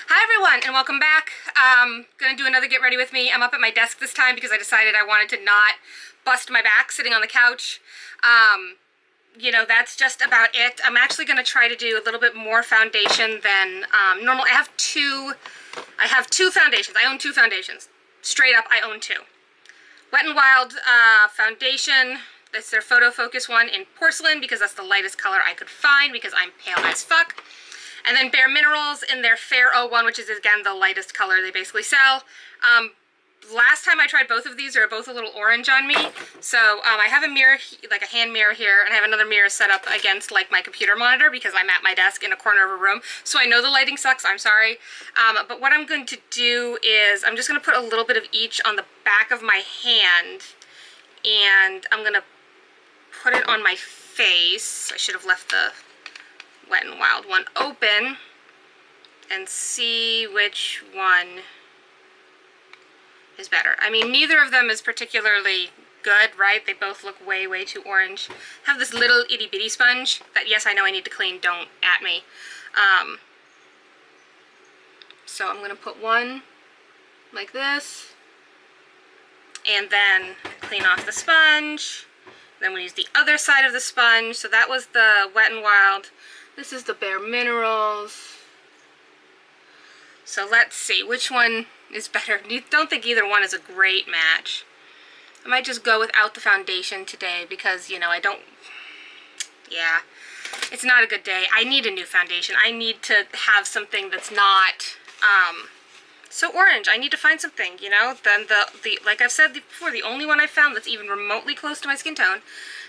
Hi everyone and welcome back. Gonna do another get ready with me. I'm up at my desk this time because I decided I wanted to not bust my back sitting on the couch. You know, that's just about it. I'm actually gonna try to do a little bit more foundation than normal. I have two foundations. I own two foundations. Straight up, I own two. Wet n Wild foundation. That's their Photo Focus one in porcelain because that's the lightest color I could find because I'm pale as fuck. And then BareMinerals in their Fair 01, which is, again, the lightest color they basically sell. Last time I tried both of these, they were both a little orange on me. So I have a mirror, like a hand mirror here, and I have another mirror set up against like my computer monitor because I'm at my desk in a corner of a room. So I know the lighting sucks, I'm sorry. But what I'm going to do is I'm just going to put a little bit of each on the back of my hand. And I'm going to put it on my face. I should have left the Wet n Wild one open and see which one is better. I mean, neither of them is particularly good, right? They both look way, way too orange. I have this little itty bitty sponge that, yes, I know I need to clean, don't at me. So I'm going to put one like this and then clean off the sponge. Then we use the other side of the sponge. So that was the Wet n Wild. This is the BareMinerals. So let's see, which one is better? Don't think either one is a great match. I might just go without the foundation today because, you know, yeah, it's not a good day. I need a new foundation. I need to have something that's not so orange. I need to find something, you know. Then like I've said before, the only one I found that's even remotely close to my skin tone,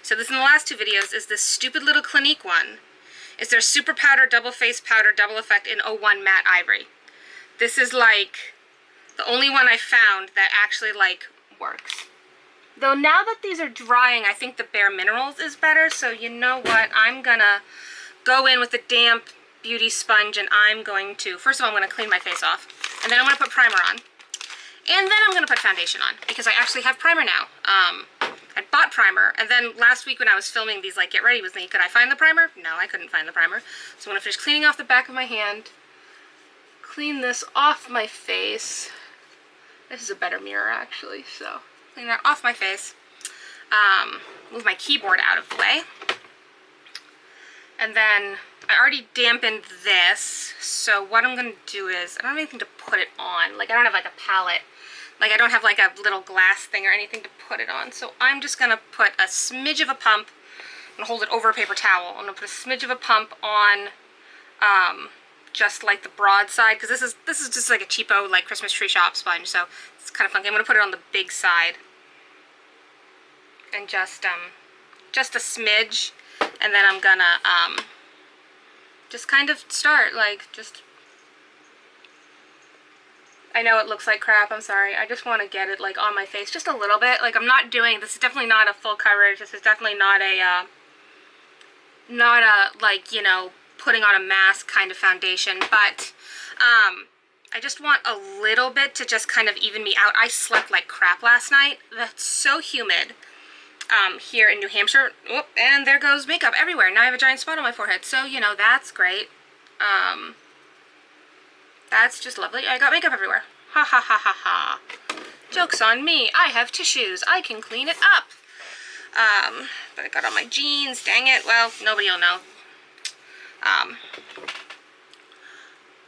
so this in the last two videos, is this stupid little Clinique one. It's their Superpowder Double Face Powder Double Effect in 01 Matte Ivory. This is like the only one I found that actually like works. Though now that these are drying, I think the BareMinerals is better. So you know what? I'm gonna go in with a damp beauty sponge and I'm going to, first of all, I'm gonna clean my face off. And then I'm gonna put primer on. And then I'm gonna put foundation on because I actually have primer now. I bought primer, and then last week when I was filming these, like, Get Ready With Me, could I find the primer? No, I couldn't find the primer. So I'm gonna finish cleaning off the back of my hand. Clean this off my face. This is a better mirror, actually, so clean that off my face. Move my keyboard out of the way. And then I already dampened this, so what I'm going to do is, I don't have anything to put it on. Like, I don't have, like, a palette. Like, I don't have, like, a little glass thing or anything to put it on. So I'm just going to put a smidge of a pump. I'm going to hold it over a paper towel. I'm going to put a smidge of a pump on just, like, the broad side. Because this is just, like, a cheapo, like, Christmas tree shop sponge. So it's kind of funky. I'm going to put it on the big side. And just a smidge. And then I'm going to just kind of start, like, just... I know it looks like crap, I'm sorry. I just want to get it, like, on my face just a little bit. Like, I'm not doing, this is definitely not a full coverage. This is definitely not a, like, you know, putting on a mask kind of foundation. But, I just want a little bit to just kind of even me out. I slept like crap last night. That's so humid, here in New Hampshire. Oop, and there goes makeup everywhere. Now I have a giant spot on my forehead. So, you know, that's great. That's just lovely. I got makeup everywhere. Ha ha ha ha ha. Joke's on me. I have tissues. I can clean it up. But I got on my jeans. Dang it. Well, nobody will know.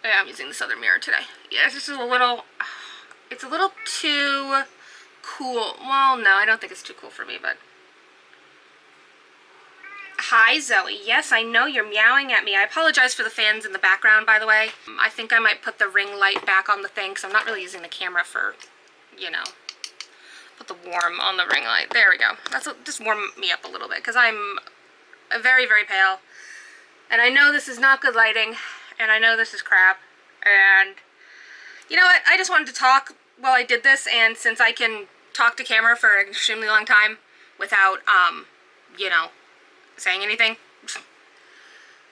Yeah, I'm using this other mirror today. Yeah, this is a little... It's a little too cool. Well, no, I don't think it's too cool for me, but... Hi, Zoe. Yes, I know you're meowing at me. I apologize for the fans in the background, by the way. I think I might put the ring light back on the thing because I'm not really using the camera for, you know, put the warm on the ring light. There we go. That's just warm me up a little bit because I'm very, very pale. And I know this is not good lighting, and I know this is crap. And you know what? I just wanted to talk while I did this, and since I can talk to camera for an extremely long time without, you know, saying anything.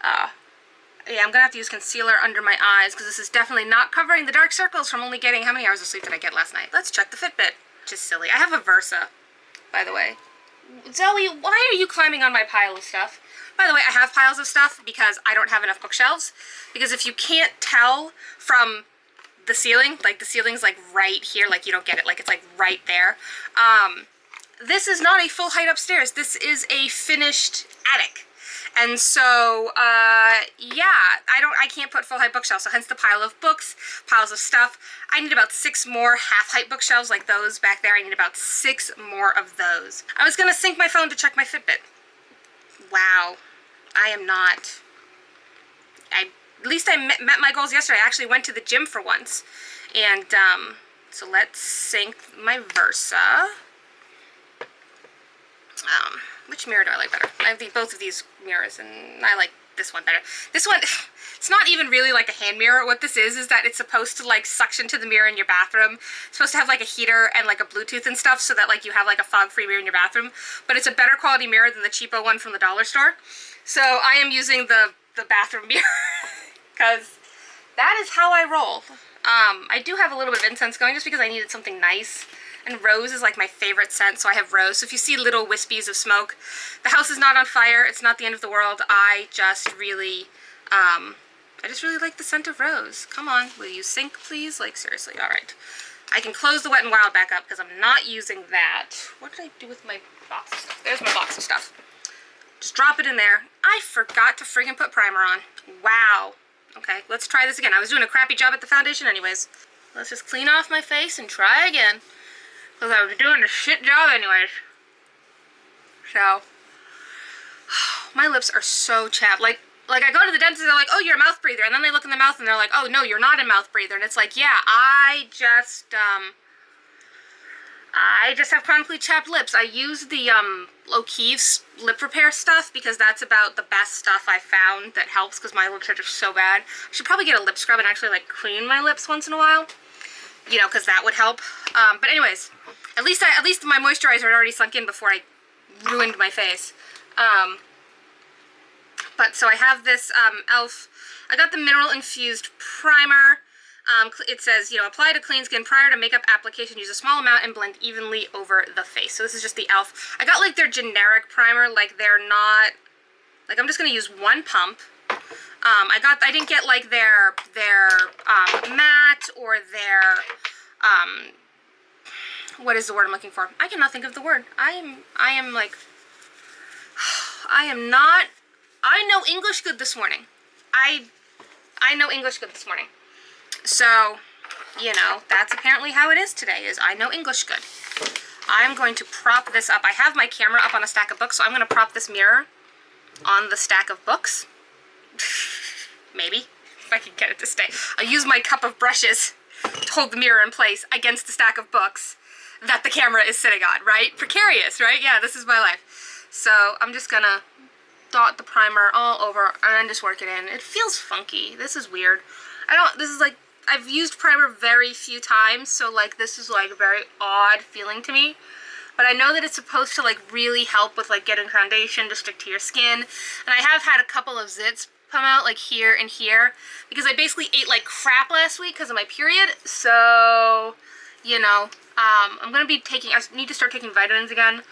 Yeah, I'm gonna have to use concealer under my eyes because this is definitely not covering the dark circles from only getting, how many hours of sleep did I get last night? Let's check the Fitbit. Just silly. I have a Versa, by the way. Zoe, why are you climbing on my pile of stuff? By the way, I have piles of stuff because I don't have enough bookshelves. Because if you can't tell from the ceiling, like the ceiling's like right here, like you don't get it, like it's like right there. This is not a full height upstairs. This is a finished attic. And so, yeah, I can't put full height bookshelves, so hence the pile of books, piles of stuff. I need about 6 more half height bookshelves like those back there. I need about 6 more of those. I was gonna sync my phone to check my Fitbit. Wow, I am not. At least I met my goals yesterday. I actually went to the gym for once. And, so let's sync my Versa. Which mirror do I like better? I have both of these mirrors, and I like this one better. This one, it's not even really like a hand mirror. What this is that it's supposed to like suction to the mirror in your bathroom. It's supposed to have like a heater and like a Bluetooth and stuff so that like you have like a fog-free mirror in your bathroom. But it's a better quality mirror than the cheapo one from the dollar store. So I am using the bathroom mirror because that is how I roll. I do have a little bit of incense going just because I needed something nice. And rose is like my favorite scent, so I have rose. So if you see little wispies of smoke, the house is not on fire. It's not the end of the world. I just really like the scent of rose. Come on, will you sync, please? Like, seriously, all right. I can close the Wet n Wild back up because I'm not using that. What did I do with my box of stuff? There's my box of stuff. Just drop it in there. I forgot to friggin' put primer on. Wow. Okay, let's try this again. I was doing a crappy job at the foundation anyways. Let's just clean off my face and try again. Because I was doing a shit job anyways. So, my lips are so chapped. Like I go to the dentist, they're like, oh, you're a mouth breather. And then they look in the mouth and they're like, oh, no, you're not a mouth breather. And it's like, yeah, I just have chronically chapped lips. I use the O'Keeffe's lip repair stuff because that's about the best stuff I found that helps because my lips are just so bad. I should probably get a lip scrub and actually like clean my lips once in a while. You know, because that would help. But anyways, at least my moisturizer had already sunk in before I ruined my face. But so I have this e.l.f. I got the Mineral Infused Primer. It says, you know, apply to clean skin prior to makeup application. Use a small amount and blend evenly over the face. So this is just the e.l.f. I got like their generic primer. Like they're not. Like I'm just gonna use one pump. I didn't get like their matte or their, what is the word I'm looking for? I cannot think of the word. I know English good this morning. I know English good this morning. So, you know, that's apparently how it is today, is I know English good. I'm going to prop this up. I have my camera up on a stack of books, so I'm going to prop this mirror on the stack of books. Maybe, if I can get it to stay. I'll use my cup of brushes to hold the mirror in place against the stack of books that the camera is sitting on, right? Precarious, right? Yeah, this is my life. So I'm just gonna dot the primer all over and then just work it in. It feels funky. This is weird. This is like, I've used primer very few times, so like this is like a very odd feeling to me. But I know that it's supposed to like really help with like getting foundation to stick to your skin. And I have had a couple of zits come out like here and here because I basically ate like crap last week because of my period. So, you know, I need to start taking vitamins again.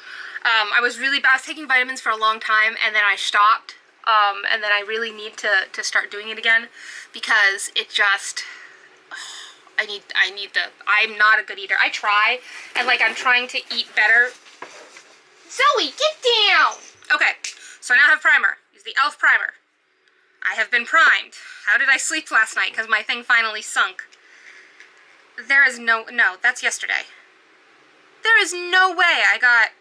I was taking vitamins for a long time and then I stopped. And then I really need to start doing it again because it just, I'm not a good eater. I try, and like I'm trying to eat better. Zoe, get down! Okay, so I now have primer. Use the e.l.f. primer. I have been primed. How did I sleep last night? Because my thing finally sunk. There is no, that's yesterday. There is no way I got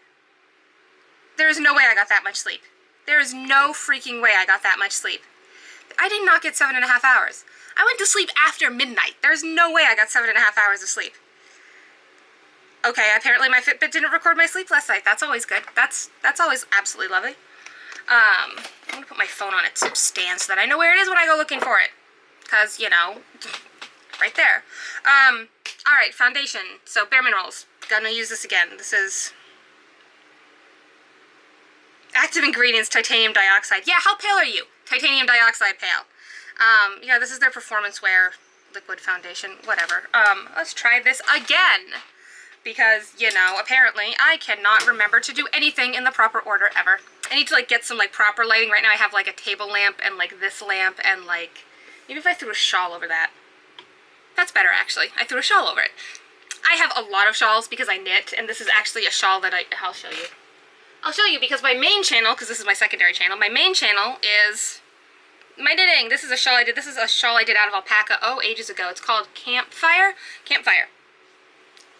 that much sleep. There is no freaking way I got that much sleep. I did not get 7.5 hours. I went to sleep after midnight. There's no way I got 7.5 hours of sleep. Okay, apparently my Fitbit didn't record my sleep last night. That's always good. That's always absolutely lovely. I'm gonna put my phone on its stand so that I know where it is when I go looking for it. Because, you know, right there. Alright, foundation. So, bareMinerals. Gonna use this again. This is active ingredients, titanium dioxide. Yeah, how pale are you? Titanium dioxide pale. Yeah, this is their performance wear liquid foundation. Whatever. Let's try this again. Because, you know, apparently I cannot remember to do anything in the proper order ever. I need to like get some like proper lighting. Right now I have like a table lamp and like this lamp and like, maybe if I threw a shawl over that. That's better actually. I threw a shawl over it. I have a lot of shawls because I knit, and this is actually a shawl that I'll show you. I'll show you because my main channel, because this is my secondary channel, my main channel is my knitting. This is a shawl I did. This is a shawl I did out of alpaca, ages ago. It's called Campfire. Campfire.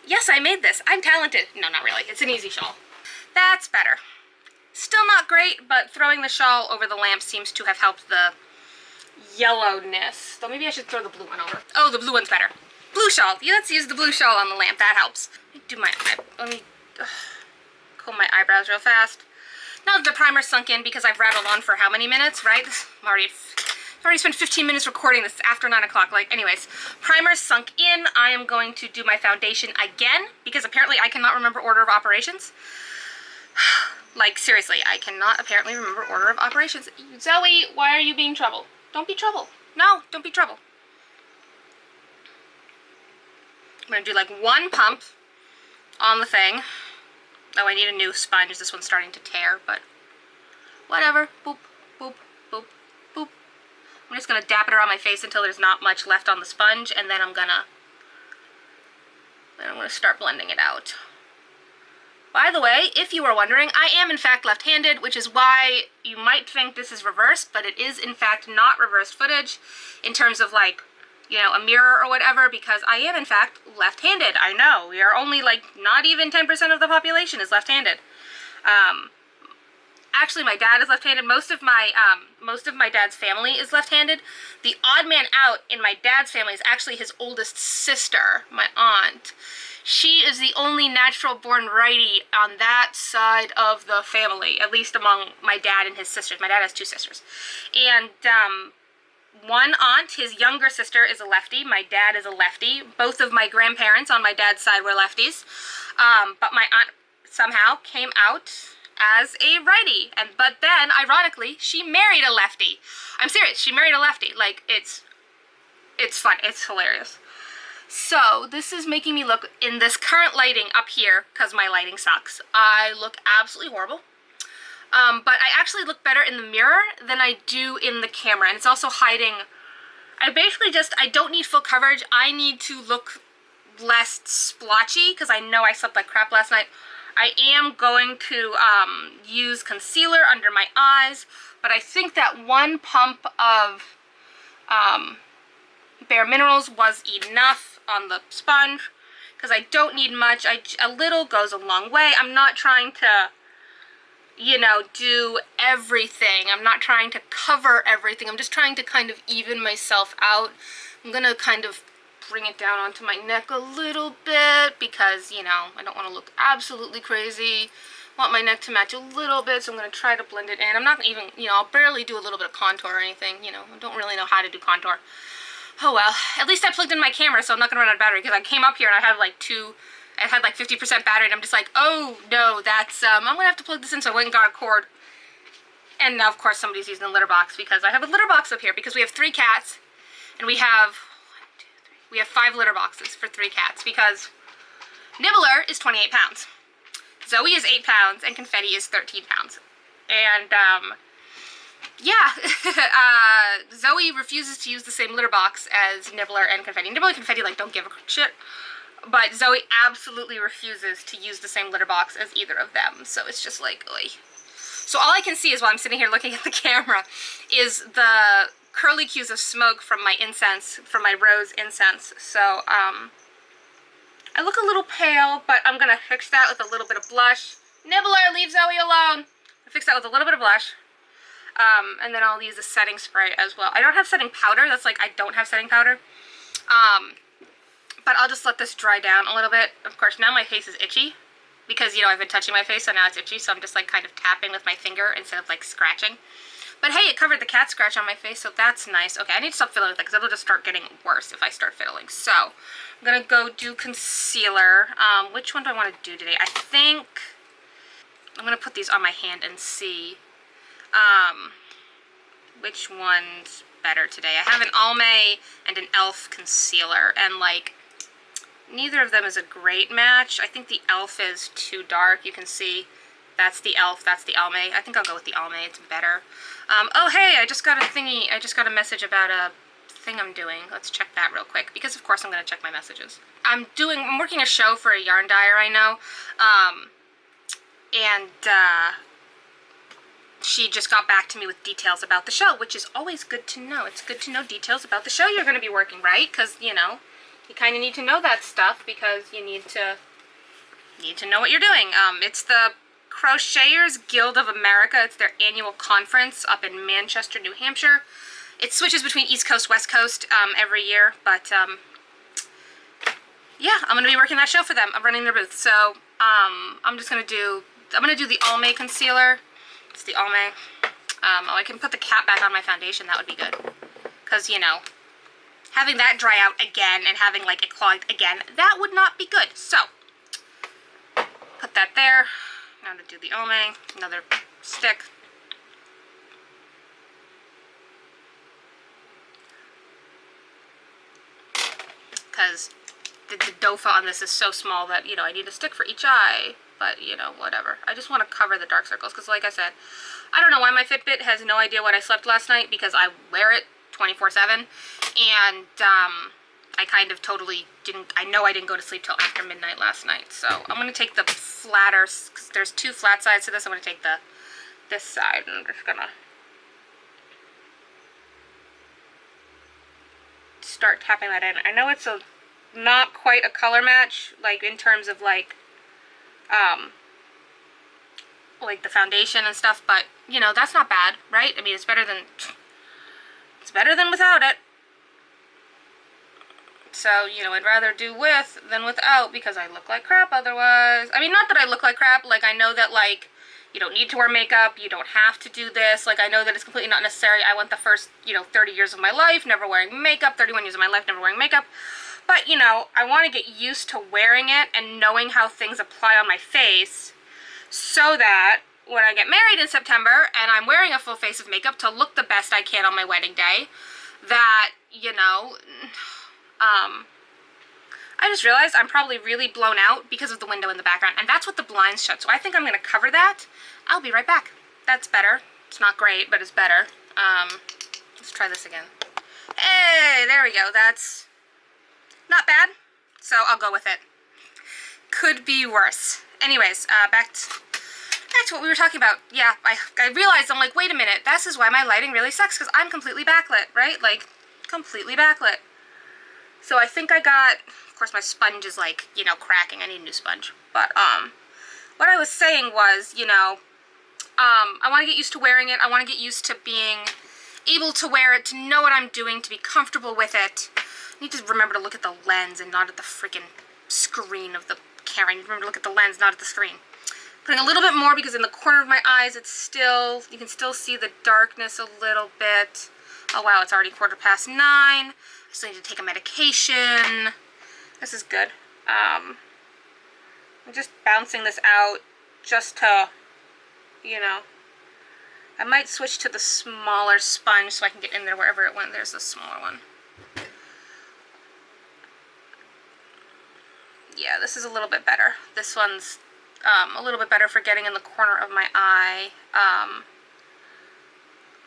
Yes, I made this. I'm talented. No, not really. It's an easy shawl. That's better. Still not great, but throwing the shawl over the lamp seems to have helped the yellowness. So maybe I should throw the blue one over. Oh, the blue one's better. Blue shawl. Yeah, let's use the blue shawl on the lamp. That helps. Let me comb my eyebrows real fast. Now that the primer's sunk in, because I've rattled on for how many minutes, right? I've already spent 15 minutes recording this after 9 o'clock. Like, anyways, primer's sunk in. I am going to do my foundation again, because apparently I cannot remember order of operations. Like, seriously, I cannot apparently remember order of operations. Zoe, why are you being trouble? Don't be trouble. No, don't be trouble. I'm going to do like one pump on the thing. Oh, I need a new sponge. This one's starting to tear, but whatever. Boop, boop, boop, boop. I'm just going to dap it around my face until there's not much left on the sponge, and then I'm going to start blending it out. By the way, if you were wondering, I am in fact left-handed, which is why you might think this is reversed, but it is in fact not reversed footage in terms of like, you know, a mirror or whatever, because I am in fact left-handed. I know, we are only like not even 10% of the population is left-handed. Actually, my dad is left-handed. Most of my dad's family is left-handed. The odd man out in my dad's family is actually his oldest sister, my aunt. She is the only natural-born righty on that side of the family, at least among my dad and his sisters. My dad has 2 sisters. And one aunt, his younger sister, is a lefty. My dad is a lefty. Both of my grandparents on my dad's side were lefties. But my aunt somehow came out as a righty. But then, ironically, she married a lefty. I'm serious. She married a lefty. Like, it's fun. It's hilarious. So, this is making me look, in this current lighting up here, because my lighting sucks, I look absolutely horrible. But I actually look better in the mirror than I do in the camera, and it's also hiding. I don't need full coverage. I need to look less splotchy, because I know I slept like crap last night. I am going to use concealer under my eyes, but I think that one pump of bareMinerals was enough on the sponge, because I don't need much. A little goes a long way. I'm not trying to, you know, do everything. I'm not trying to cover everything. I'm just trying to kind of even myself out. I'm going to kind of bring it down onto my neck a little bit because, you know, I don't want to look absolutely crazy. I want my neck to match a little bit, so I'm going to try to blend it in. I'm not even, you know, I'll barely do a little bit of contour or anything, you know. I don't really know how to do contour. Oh well, at least I plugged in my camera, so I'm not going to run out of battery, because I came up here and I had like 50% battery, and I'm just like, oh no, that's, I'm going to have to plug this in, so I went and got a cord. And now, of course, somebody's using the litter box, because I have a litter box up here, because we have 3 cats, and we have 5 litter boxes for 3 cats, because Nibbler is 28 pounds, Zoe is 8 pounds, and Confetti is 13 pounds. And, yeah, Zoe refuses to use the same litter box as Nibbler and Confetti. Nibbler and Confetti, like, don't give a shit. But Zoe absolutely refuses to use the same litter box as either of them. So it's just like, oy. So all I can see is while I'm sitting here looking at the camera is the curly cues of smoke from my incense, from my rose incense. So, I look a little pale, but I'm going to fix that with a little bit of blush. Nibbler, leave Zoe alone! I'll fix that with a little bit of blush. And then I'll use a setting spray as well. I don't have setting powder. That's like, I don't have setting powder. But I'll just let this dry down a little bit. Of course, now my face is itchy. Because, you know, I've been touching my face, so now it's itchy. So I'm just like kind of tapping with my finger instead of like scratching. But hey, it covered the cat scratch on my face, so that's nice. Okay, I need to stop fiddling with it, because it'll just start getting worse if I start fiddling. So, I'm going to go do concealer. Which one do I want to do today? I think I'm going to put these on my hand and see which one's better today. I have an ALMAY and an e.l.f. concealer, and like, neither of them is a great match. I think the e.l.f. is too dark. You can see That's the e.l.f. That's the ALMAY. I think I'll go with the ALMAY. It's better. Oh, hey, I just got a thingy. I just got a message about a thing I'm doing. Let's check that real quick, because of course I'm going to check my messages. I'm working a show for a yarn dyer I know. She just got back to me with details about the show, which is always good to know. It's good to know details about the show you're going to be working, right? Because, you know, you kind of need to know that stuff because you need to know what you're doing. It's the Crocheters Guild of America. It's their annual conference up in Manchester, New Hampshire. It switches between East Coast, West Coast every year, but yeah, I'm going to be working that show for them. I'm running their booth, so I'm just going to do the ALMAY concealer. It's the ALMAY. Oh, I can put the cap back on my foundation. That would be good. Because, you know, having that dry out again and having, like, it clogged again, that would not be good. So, put that there. Now to do the ALMAY. Another stick. Because the dofa on this is so small that, you know, I need a stick for each eye. But, you know, whatever. I just want to cover the dark circles. Because, like I said, I don't know why my Fitbit has no idea what I slept last night. Because I wear it 24/7. And, I kind of totally didn't... I know I didn't go to sleep till after midnight last night. So, I'm going to take the flatter... Because there's two flat sides to this. I'm going to take this side. And I'm just going to... start tapping that in. I know it's not quite a color match. Like, in terms of, like the foundation and stuff, but, you know, that's not bad, right? I mean, it's better than without it. So, you know, I'd rather do with than without, because I look like crap otherwise. I mean, not that I look like crap, like, I know that, like, you don't need to wear makeup, you don't have to do this, like, I know that it's completely not necessary. I went the first, you know, 30 years of my life never wearing makeup, 31 years of my life never wearing makeup. But, you know, I want to get used to wearing it and knowing how things apply on my face so that when I get married in September and I'm wearing a full face of makeup to look the best I can on my wedding day, that, you know, I just realized I'm probably really blown out because of the window in the background, and that's what the blinds shut, so I think I'm going to cover that. I'll be right back. That's better. It's not great, but it's better. Let's try this again. Hey, there we go. That's... not bad, so I'll go with it. Could be worse. Anyways, back to what we were talking about. Yeah, I realized, I'm like, wait a minute, this is why my lighting really sucks, because I'm completely backlit, right? Like, completely backlit. So I think I got, of course my sponge is like, you know, cracking. I need a new sponge. But, what I was saying was, you know, I want to get used to wearing it. I want to get used to being able to wear it, to know what I'm doing, to be comfortable with it. I need to remember to look at the lens and not at the freaking screen of the camera. I need to remember to look at the lens, not at the screen. Putting a little bit more because in the corner of my eyes it's still, you can still see the darkness a little bit. Oh wow, it's already 9:15. I still need to take a medication. This is good. I'm just bouncing this out just to, you know, I might switch to the smaller sponge so I can get in there wherever it went. There's the smaller one. Yeah, this is a little bit better. This one's a little bit better for getting in the corner of my eye.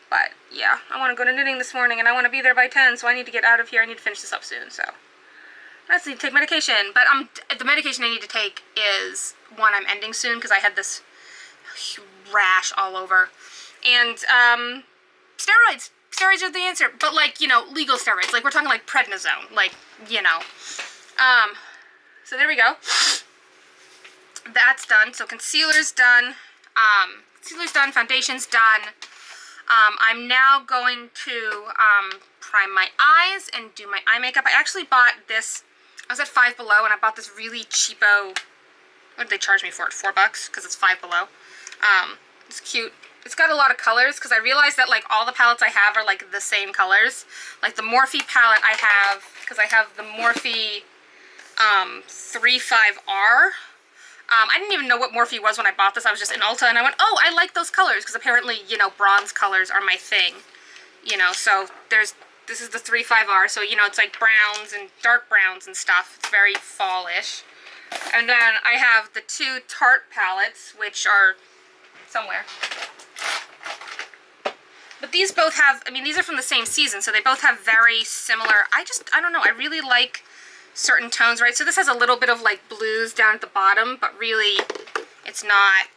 But yeah, I want to go to knitting this morning and I want to be there by 10, so I need to get out of here. I need to finish this up soon, so I just need to take medication. But the medication I need to take is one I'm ending soon because I had this rash all over. And steroids. Steroids are the answer, but like, you know, legal steroids. Like, we're talking like prednisone, like, you know. So there we go. That's done. So concealer's done. Foundation's done. I'm now going to prime my eyes and do my eye makeup. I actually bought this, I was at Five Below, and I bought this really cheapo, what did they charge me for it? $4 because it's Five Below. It's cute. It's got a lot of colors because I realized that like all the palettes I have are like the same colors. Like the Morphe palette I have, because I have the Morphe 35R. I didn't even know what Morphe was when I bought this. I was just in Ulta and I went, oh, I like those colors, because apparently, you know, bronze colors are my thing. You know, so this is the 35R, so, you know, it's like browns and dark browns and stuff. It's very fall-ish. And then I have the two Tarte palettes, which are somewhere. But these both have, I mean, these are from the same season, so they both have very similar, I don't know, I really like certain tones, right? So this has a little bit of like blues down at the bottom, but really it's not,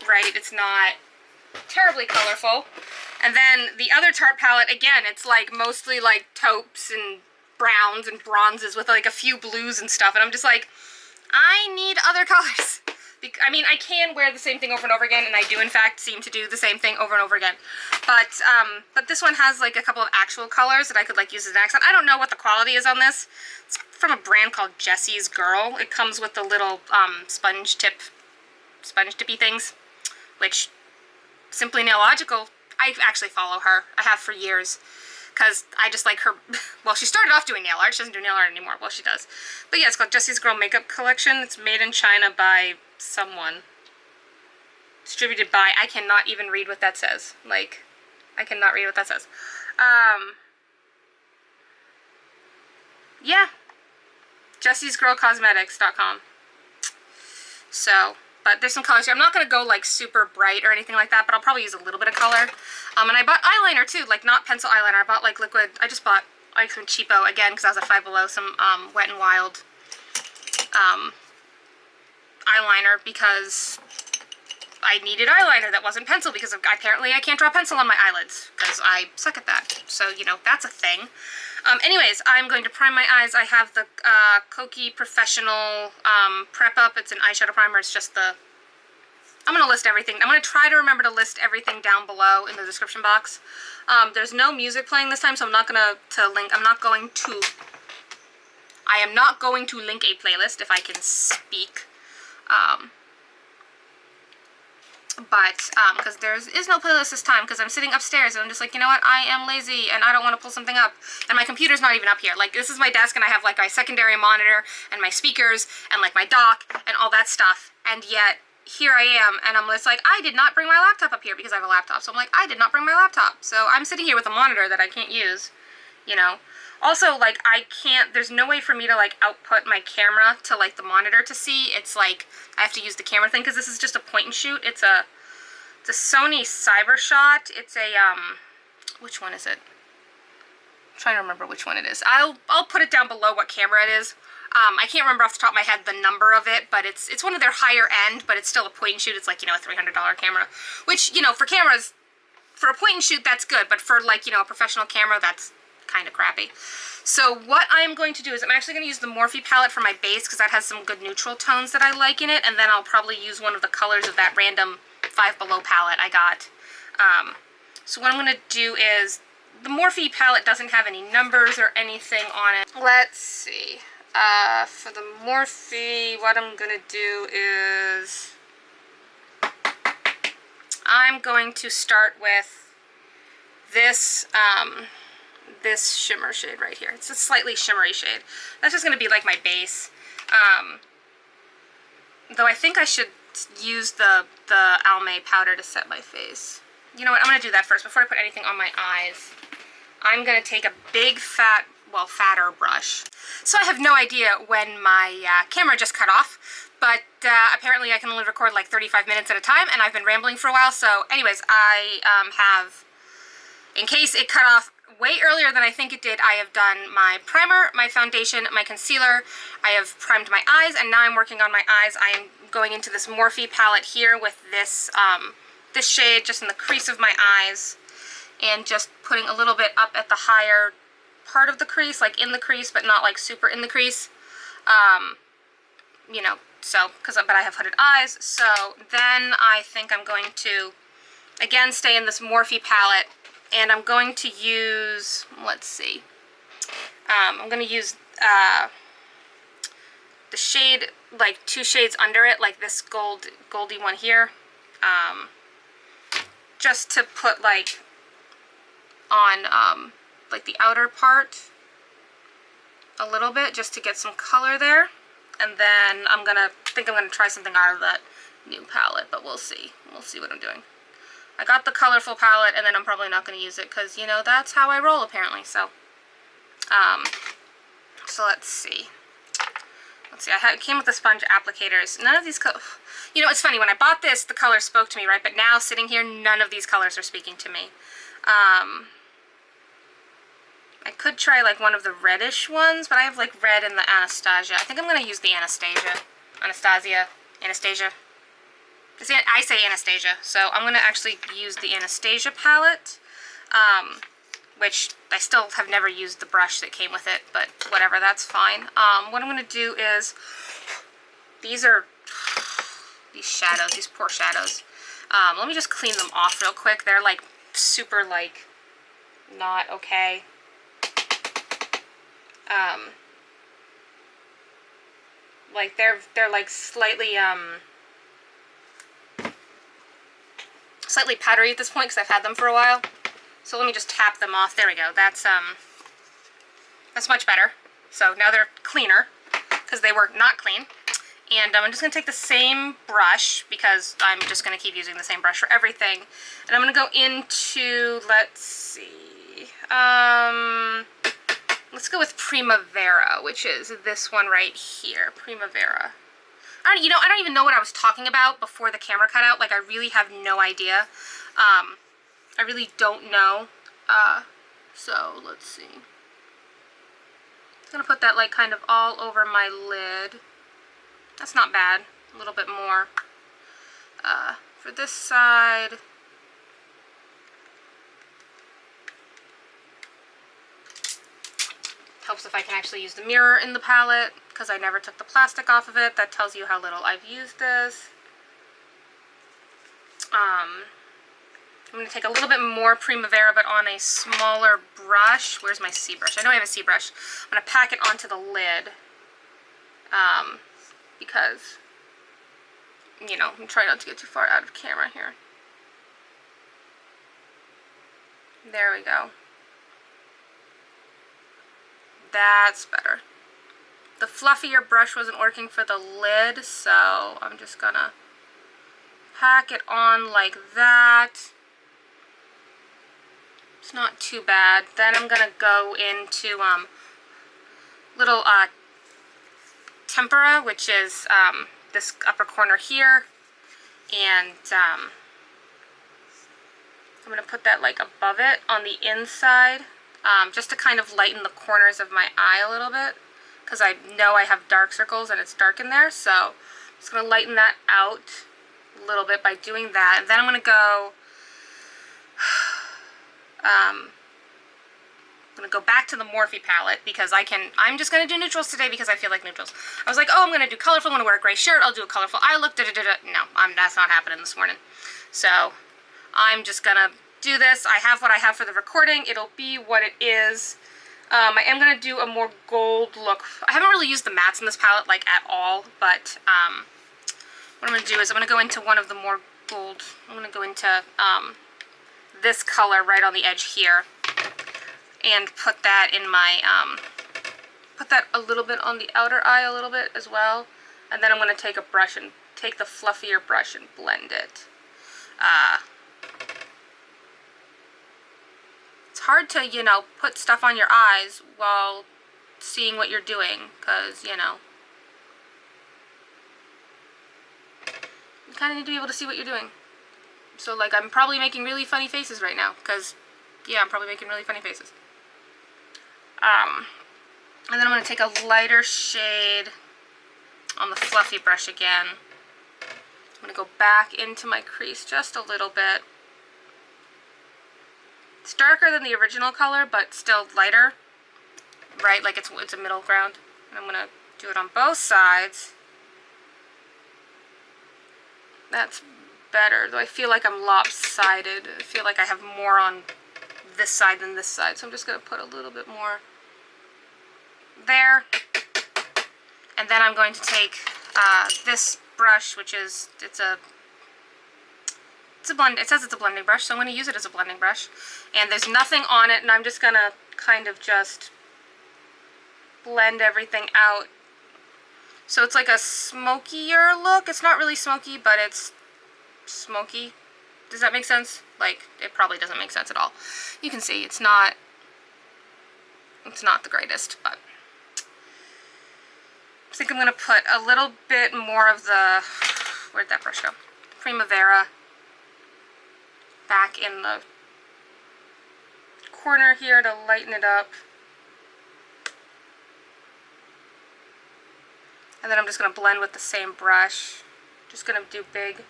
right? It's not terribly colorful. And then the other Tarte palette, again, it's like mostly like taupes and browns and bronzes with like a few blues and stuff. And I'm just like, I need other colors. I mean, I can wear the same thing over and over again, and I do in fact seem to do the same thing over and over again. But this one has like a couple of actual colors that I could like use as an accent. I don't know what the quality is on this. It's from a brand called Jessie's Girl. It comes with the little sponge tippy things, which, simply nailogical. I actually follow her. I have for years. Because I just like her. Well, she started off doing nail art. She doesn't do nail art anymore. Well, she does. But yeah, it's called Jessie's Girl Makeup Collection. It's made in China by someone. Distributed by, I cannot even read what that says. Like, I cannot read what that says. Yeah. JessiesGirlCosmetics.com. So, but there's some colors here. I'm not going to go like super bright or anything like that, but I'll probably use a little bit of color. And I bought eyeliner too, like not pencil eyeliner. I bought like liquid, I just bought like some cheapo, again, because I was at Five Below, some Wet n Wild eyeliner, because I needed eyeliner that wasn't pencil, because apparently I can't draw pencil on my eyelids, because I suck at that. So, you know, that's a thing. Anyways, I'm going to prime my eyes. I have the Kokie Professional Prep Up. It's an eyeshadow primer. It's just the... I'm going to list everything. I'm going to try to remember to list everything down below in the description box. There's no music playing this time, so I'm not going to link... I am not going to link a playlist if I can speak. Because there is no playlist this time, because I'm sitting upstairs and I'm just like, you know what, I am lazy and I don't want to pull something up. And my computer's not even up here. Like, this is my desk and I have like my secondary monitor and my speakers and like my dock and all that stuff. And yet, here I am, and I'm just like, I did not bring my laptop up here, because I have a laptop. So I'm like, I did not bring my laptop. So I'm sitting here with a monitor that I can't use, you know. Also, like, there's no way for me to, like, output my camera to, like, the monitor to see. It's, like, I have to use the camera thing, because this is just a point and shoot. It's a Sony CyberShot. It's a, which one is it? I'm trying to remember which one it is. I'll put it down below what camera it is. I can't remember off the top of my head the number of it, but it's one of their higher end, but it's still a point and shoot. It's, like, you know, a $300 camera, which, you know, for cameras, for a point and shoot, that's good, but for, like, you know, a professional camera, that's kind of crappy. So what I'm going to do is I'm actually going to use the Morphe palette for my base, because that has some good neutral tones that I like in it, and then I'll probably use one of the colors of that random Five Below palette I got. So what I'm going to do is, the Morphe palette doesn't have any numbers or anything on it. Let's see. For the Morphe, what I'm going to do is, I'm going to start with this, this shimmer shade right here. It's a slightly shimmery shade. That's just going to be like my base. Though I think I should use the ALMAY powder to set my face. You know what, I'm going to do that first before I put anything on my eyes. I'm going to take a big fat, well, fatter brush. So I have no idea when my camera just cut off, but apparently I can only record like 35 minutes at a time, and I've been rambling for a while. So anyways, I have, in case it cut off way earlier than I think it did, I have done my primer, my foundation, my concealer. I have primed my eyes, and now I'm working on my eyes. I am going into this Morphe palette here with this this shade just in the crease of my eyes, and just putting a little bit up at the higher part of the crease, like in the crease, but not like super in the crease. You know, so, but I have hooded eyes. So then I think I'm going to, again, stay in this Morphe palette, and I'm going to use, let's see, I'm going to use the shade, like 2 shades under it, like this goldy one here, just to put like on like the outer part a little bit, just to get some color there. And then I'm gonna try something out of that new palette, but we'll see. We'll see what I'm doing. I got the colorful palette, and then I'm probably not going to use it, because, you know, that's how I roll, apparently. So, so let's see. let's see, it came with the sponge applicators. None of these you know, it's funny, when I bought this, the color spoke to me, right? But now, sitting here, none of these colors are speaking to me. I could try like one of the reddish ones, but I have like red in the Anastasia. I think I'm going to use the Anastasia. Anastasia. I say Anastasia, so I'm going to actually use the Anastasia palette, which I still have never used the brush that came with it, but whatever, that's fine. What I'm going to do is, these shadows, these poor shadows. Let me just clean them off real quick. They're like super like not okay. Like they're like slightly powdery at this point because I've had them for a while. So let me just tap them off. There we go. That's much better. So now they're cleaner because they were not clean. And I'm just going to take the same brush because I'm just going to keep using the same brush for everything. And I'm going to go into, let's see, let's go with Primavera, which is this one right here, Primavera. I don't even know what I was talking about before the camera cut out. Like, I really have no idea. I really don't know. So, let's see. I'm going to put that, like, kind of all over my lid. That's not bad. A little bit more. For this side, helps if I can actually use the mirror in the palette, because I never took the plastic off of it. That tells you how little I've used this. I'm going to take a little bit more Primavera, but on a smaller brush. Where's my C brush? I know I have a C brush. I'm going to pack it onto the lid. Because, you know, I'm trying not to get too far out of camera here. There we go. That's better. The fluffier brush wasn't working for the lid, so I'm just gonna pack it on like that. It's not too bad. Then I'm gonna go into little Tempera, which is this upper corner here, and I'm going to put that like above it on the inside, just to kind of lighten the corners of my eye a little bit, because I know I have dark circles and it's dark in there, so I'm just going to lighten that out a little bit by doing that. And then I'm going to go I'm going to go back to the Morphe palette because I'm just going to do neutrals today because I feel like neutrals. I was like, oh, I'm going to do colorful, I'm going to wear a gray shirt, I'll do a colorful eye look, No, that's not happening this morning. So, I'm just going to do this. I have what I have for the recording. It'll be what it is. I am going to do a more gold look. I haven't really used the mattes in this palette, like, at all, but, what I'm going to do is I'm going to go into one of the more gold. I'm going to go into, this color right on the edge here. And put that in my, put that a little bit on the outer eye a little bit as well. And then I'm going to take a brush and take the fluffier brush and blend it. It's hard to, you know, put stuff on your eyes while seeing what you're doing, because, you know, you kind of need to be able to see what you're doing. So, like, I'm probably making really funny faces right now, because, yeah, I'm probably making really funny faces. And then I'm going to take a lighter shade on the fluffy brush again. I'm going to go back into my crease just a little bit. It's darker than the original color, but still lighter, right? Like it's a middle ground. And I'm going to do it on both sides. That's better, though I feel like I'm lopsided. I feel like I have more on this side than this side, so I'm just going to put a little bit more there. And then I'm going to take this brush, which is, it's a blend, it says it's a blending brush, so I'm going to use it as a blending brush. And there's nothing on it, and I'm just going to kind of just blend everything out. So it's like a smokier look. It's not really smoky, but it's smoky. Does that make sense? Like, it probably doesn't make sense at all. You can see it's not the greatest, but I think I'm going to put a little bit more of the, where'd that brush go? Primavera back in the corner here to lighten it up. And then I'm just going to blend with the same brush. Just going to do big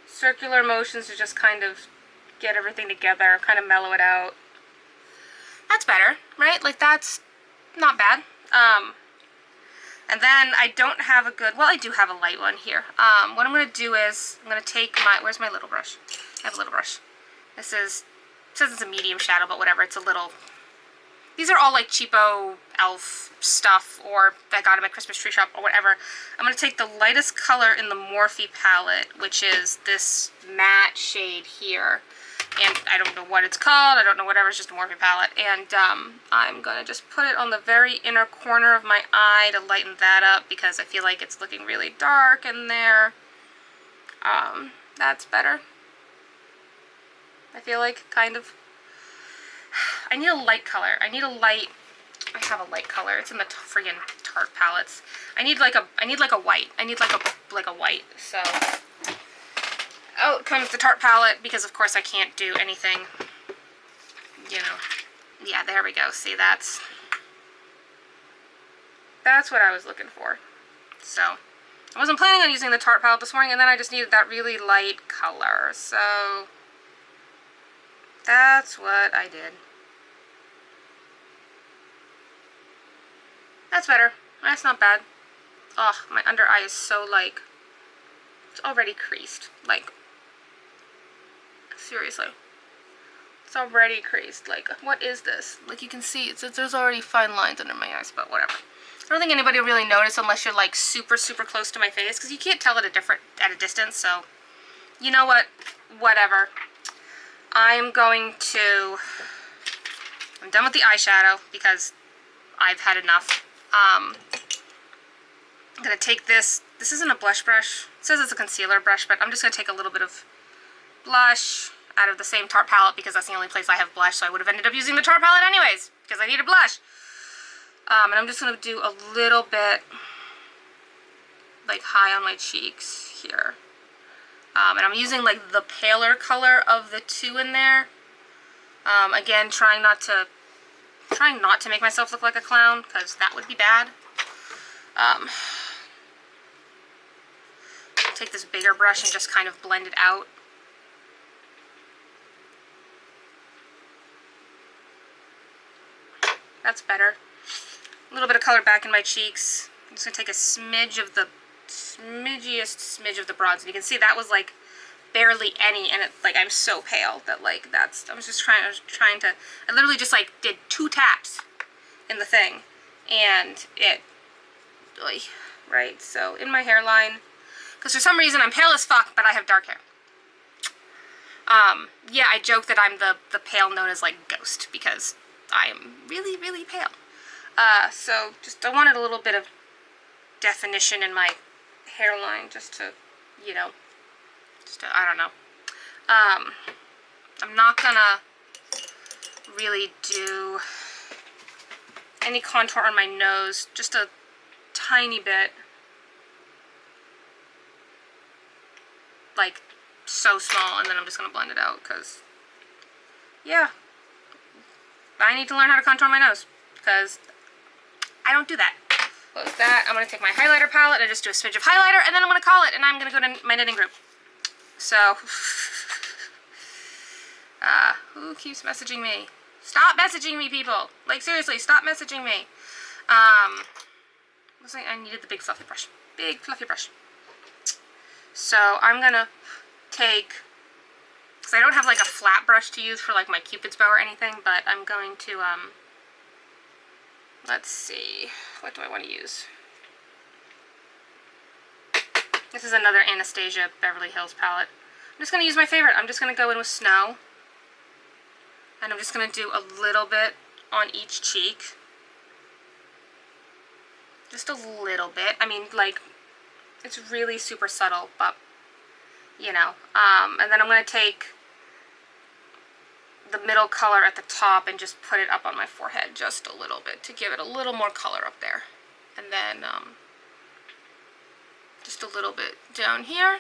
circular motions to just kind of get everything together, kind of mellow it out. That's better, right? Like, that's not bad. And then I don't have a good, well, I do have a light one here. What I'm going to do is, I'm going to take my, where's my little brush? I have a little brush. This is, it says it's a medium shadow, but whatever, it's a little, these are all like cheapo e.l.f. stuff, or that I got at my Christmas tree shop, or whatever. I'm going to take the lightest color in the Morphe palette, which is this matte shade here. And I don't know what it's called, I don't know, whatever, it's just a Morphe palette. And I'm going to just put it on the very inner corner of my eye to lighten that up, because I feel like it's looking really dark in there. That's better. I feel like, kind of. I need a light color. I need a light, I have a light color. It's in the friggin' Tarte palettes. I need like a white. I need like a white. So out comes the Tarte palette, because of course I can't do anything, you know. Yeah, there we go. See, that's what I was looking for. So I wasn't planning on using the Tarte palette this morning, and then I just needed that really light color. So that's what I did. That's better. That's not bad. Oh, my under eye is so, like, it's already creased. Like, seriously. It's already creased. Like, what is this? Like, you can see, there's already fine lines under my eyes, but whatever. I don't think anybody will really notice unless you're, like, super, super close to my face, because you can't tell at a distance, so, you know what? Whatever. I'm done with the eyeshadow, because I've had enough. I'm going to take this isn't a blush brush, it says it's a concealer brush, but I'm just going to take a little bit of blush out of the same Tarte palette, because that's the only place I have blush, so I would have ended up using the Tarte palette anyways, because I need a blush. And I'm just going to do a little bit, like, high on my cheeks here. And I'm using, like, the paler color of the two in there. Again, trying not to make myself look like a clown, because that would be bad. Take this bigger brush and just kind of blend it out. That's better. A little bit of color back in my cheeks. I'm just going to take a smidge of the smidgiest smidge of the bronze. And you can see that was, like, barely any, and it, like, I'm so pale that, like, I was trying to, I literally just, like, did 2 taps in the thing, and it, right, so in my hairline, because for some reason I'm pale as fuck, but I have dark hair. Yeah, I joke that I'm the pale known as, like, ghost, because I am really, really pale. So just, I wanted a little bit of definition in my hairline, just to, you know, I don't know. I'm not gonna really do any contour on my nose, just a tiny bit. Like, so small, and then I'm just gonna blend it out, because, yeah, I need to learn how to contour my nose, because I don't do that. Close that. I'm gonna take my highlighter palette and just do a smidge of highlighter, and then I'm gonna call it, and I'm gonna go to my knitting group. So, who keeps messaging me? Stop messaging me, people! Like, seriously, stop messaging me. I needed the big fluffy brush. Big fluffy brush. So, I'm gonna take, because I don't have, like, a flat brush to use for, like, my Cupid's bow or anything, but I'm going to, let's see, what do I want to use? This is another Anastasia Beverly Hills palette. I'm just going to use my favorite. I'm just going to go in with Snow. And I'm just going to do a little bit on each cheek. Just a little bit. I mean, like, it's really super subtle, but, you know. And then I'm going to take the middle color at the top and just put it up on my forehead just a little bit to give it a little more color up there. And then just a little bit down here,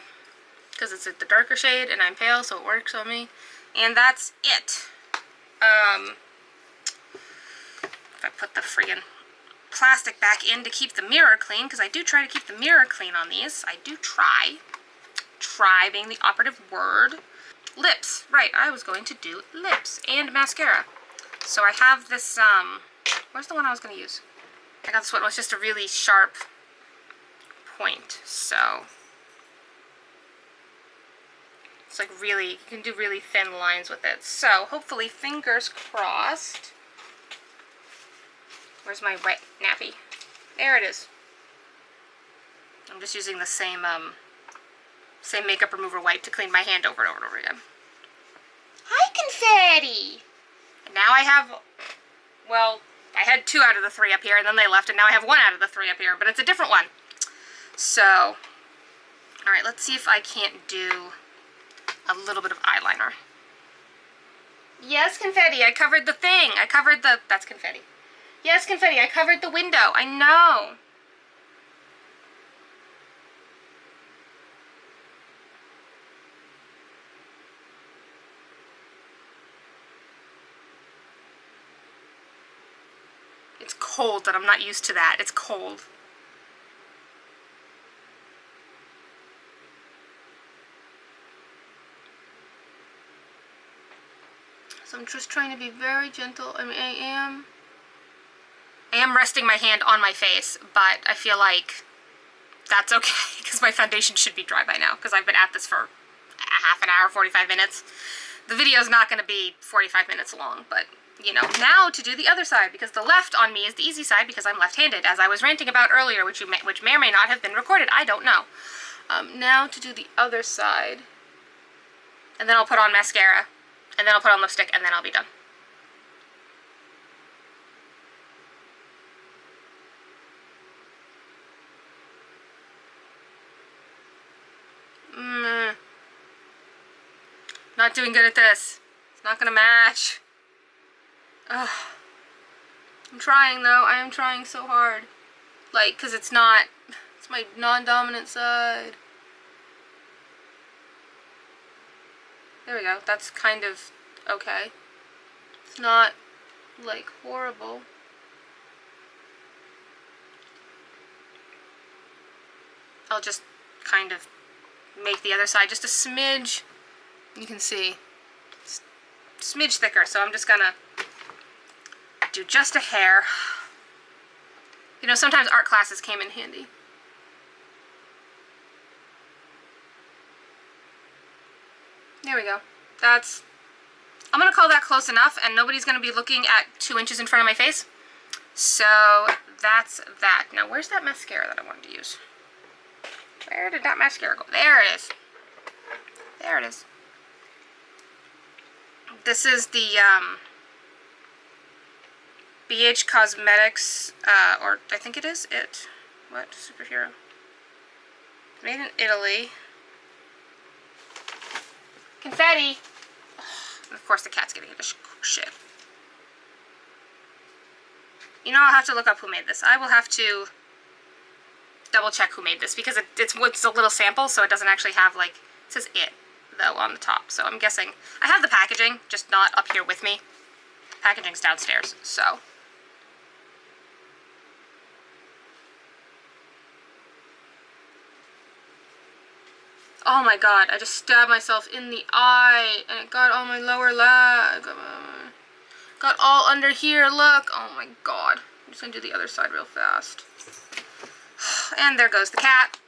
because it's the darker shade and I'm pale, so it works on me. And that's it. If I put the friggin' plastic back in to keep the mirror clean, because I do try to keep the mirror clean on these. I do try. Try being the operative word. Lips. Right, I was going to do lips and mascara. So I have this, where's the one I was going to use? I got this one. It was just a really sharp point. So it's like really, you can do really thin lines with it. So hopefully, fingers crossed. Where's my wet nappy? There it is. I'm just using the same makeup remover wipe to clean my hand over and over and over again. Hi, confetti! And now I have, well, I had 2 out of the 3 up here, and then they left, and now I have 1 out of the 3 up here, but it's a different one. So, alright, let's see if I can't do a little bit of eyeliner. Yes, confetti, I covered the thing. I covered the, that's confetti. Yes, confetti, I covered the window. I know. It's cold and I'm not used to that. It's cold. So I'm just trying to be very gentle. I mean, I am resting my hand on my face, but I feel like that's okay because my foundation should be dry by now because I've been at this for a half an hour, 45 minutes. The video is not going to be 45 minutes long, but you know, now to do the other side, because the left on me is the easy side because I'm left-handed, as I was ranting about earlier, which may or may not have been recorded. I don't know. Now to do the other side, and then I'll put on mascara, and then I'll put on lipstick, and then I'll be done. Not doing good at this. It's not gonna match. Ugh. I'm trying though. I am trying so hard. Like, cause it's not, it's my non-dominant side. There we go. That's kind of okay. It's not like horrible. I'll just kind of make the other side just a smidge. You can see it's a smidge thicker, so I'm just gonna do just a hair. You know, sometimes art classes came in handy. There we go. That's, I'm gonna call that close enough, and nobody's gonna be looking at 2 inches in front of my face. So that's that. Now where's that mascara that I wanted to use? Where did that mascara go? There it is. There it is. This is the BH Cosmetics, or I think it is it. What? Superhero. Made in Italy. Confetti! And of course the cat's getting into shit. You know, I'll have to look up who made this. I will have to double check who made this because it's a little sample, so it doesn't actually have, like, it says it, though, on the top. So I'm guessing, I have the packaging, just not up here with me. Packaging's downstairs, so. Oh my god, I just stabbed myself in the eye, and it got on my lower leg. Got all under here, look. Oh my god. I'm just gonna do the other side real fast. And there goes the cat.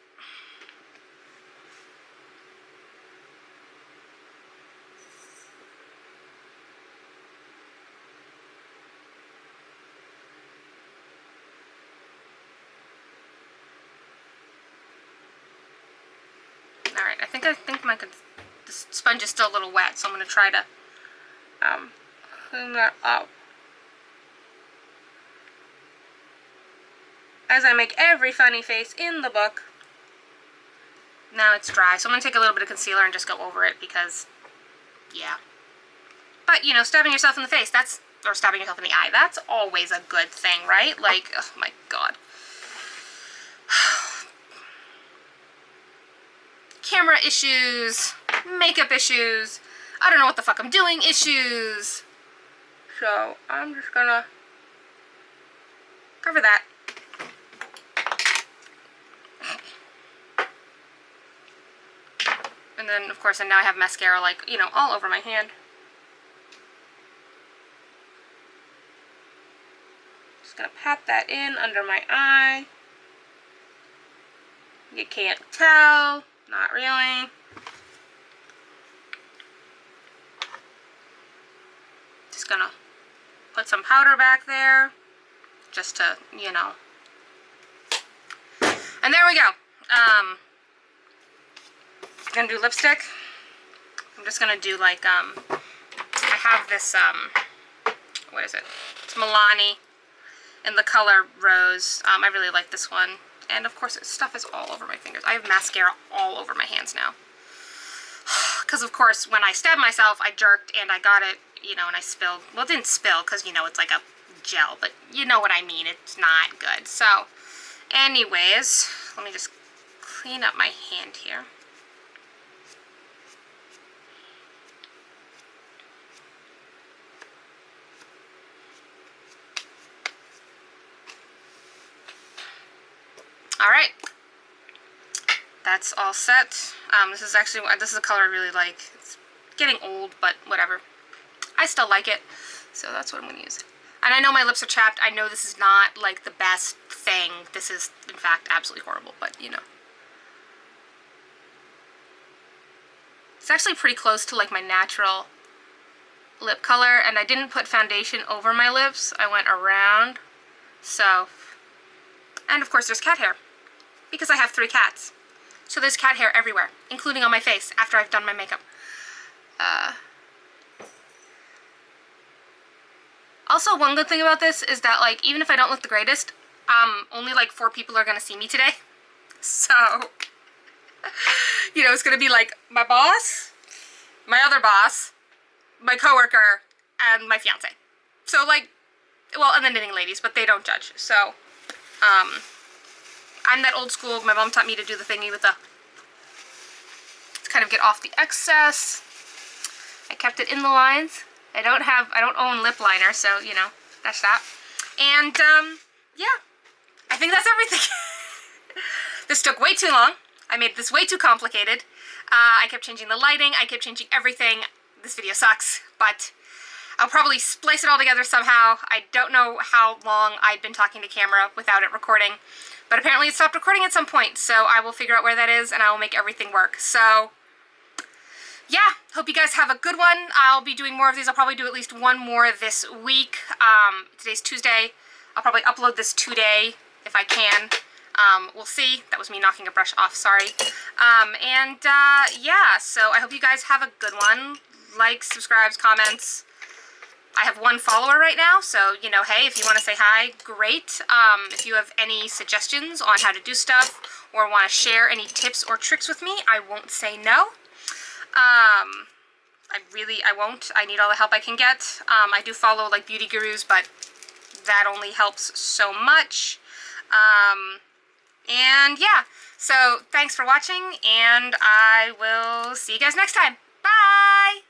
Alright, I think the sponge is still a little wet, so I'm going to try to clean that up. As I make every funny face in the book. Now it's dry, so I'm going to take a little bit of concealer and just go over it because, yeah. But, you know, stabbing yourself in the face, or stabbing yourself in the eye, that's always a good thing, right? Like, oh my god. camera issues, makeup issues, I don't know what the fuck I'm doing issues. So I'm just gonna cover that. And then, of course, and now I have mascara, like, you know, all over my hand. Just gonna pat that in under my eye. You can't tell. Not really. Just gonna put some powder back there. Just to, you know. And there we go. Gonna do lipstick. I'm just gonna do like I have this what is it? It's Milani in the color Rose. I really like this one, and of course stuff is all over my fingers. I have mascara all over my hands now because of course when I stabbed myself I jerked and I got it, you know, and I spilled. Well, it didn't spill because, you know, it's like a gel, but you know what I mean. It's not good. So anyways, let me just clean up my hand here. Alright, that's all set. This is a color I really like. It's getting old, but whatever. I still like it, so that's what I'm going to use. And I know my lips are chapped. I know this is not, like, the best thing. This is, in fact, absolutely horrible, but, you know. It's actually pretty close to, like, my natural lip color, and I didn't put foundation over my lips. I went around, so... And, of course, there's cat hair. Because I have 3 cats. So there's cat hair everywhere, including on my face after I've done my makeup. Also, one good thing about this is that, like, even if I don't look the greatest, only like 4 people are gonna see me today. So, you know, it's gonna be like my boss, my other boss, my coworker, and my fiance. So, like, well, and the knitting ladies, but they don't judge. So, I'm that old school. My mom taught me to do the thingy with the, to kind of get off the excess. I kept it in the lines. I don't own lip liner, so, you know, that's that. And, yeah, I think that's everything. This took way too long. I made this way too complicated. I kept changing the lighting. I kept changing everything. This video sucks, but I'll probably splice it all together somehow. I don't know how long I'd been talking to camera without it recording. But apparently it stopped recording at some point, so I will figure out where that is and I will make everything work. So, yeah, hope you guys have a good one. I'll be doing more of these. I'll probably do at least one more this week. Today's Tuesday. I'll probably upload this today if I can. We'll see. That was me knocking a brush off, sorry. Yeah, so I hope you guys have a good one. Likes, subscribes, comments. I have 1 follower right now, so, you know, hey, if you want to say hi, great. If you have any suggestions on how to do stuff or want to share any tips or tricks with me, I won't say no. I won't. I need all the help I can get. I do follow, like, beauty gurus, but that only helps so much. And, yeah, so thanks for watching, and I will see you guys next time. Bye!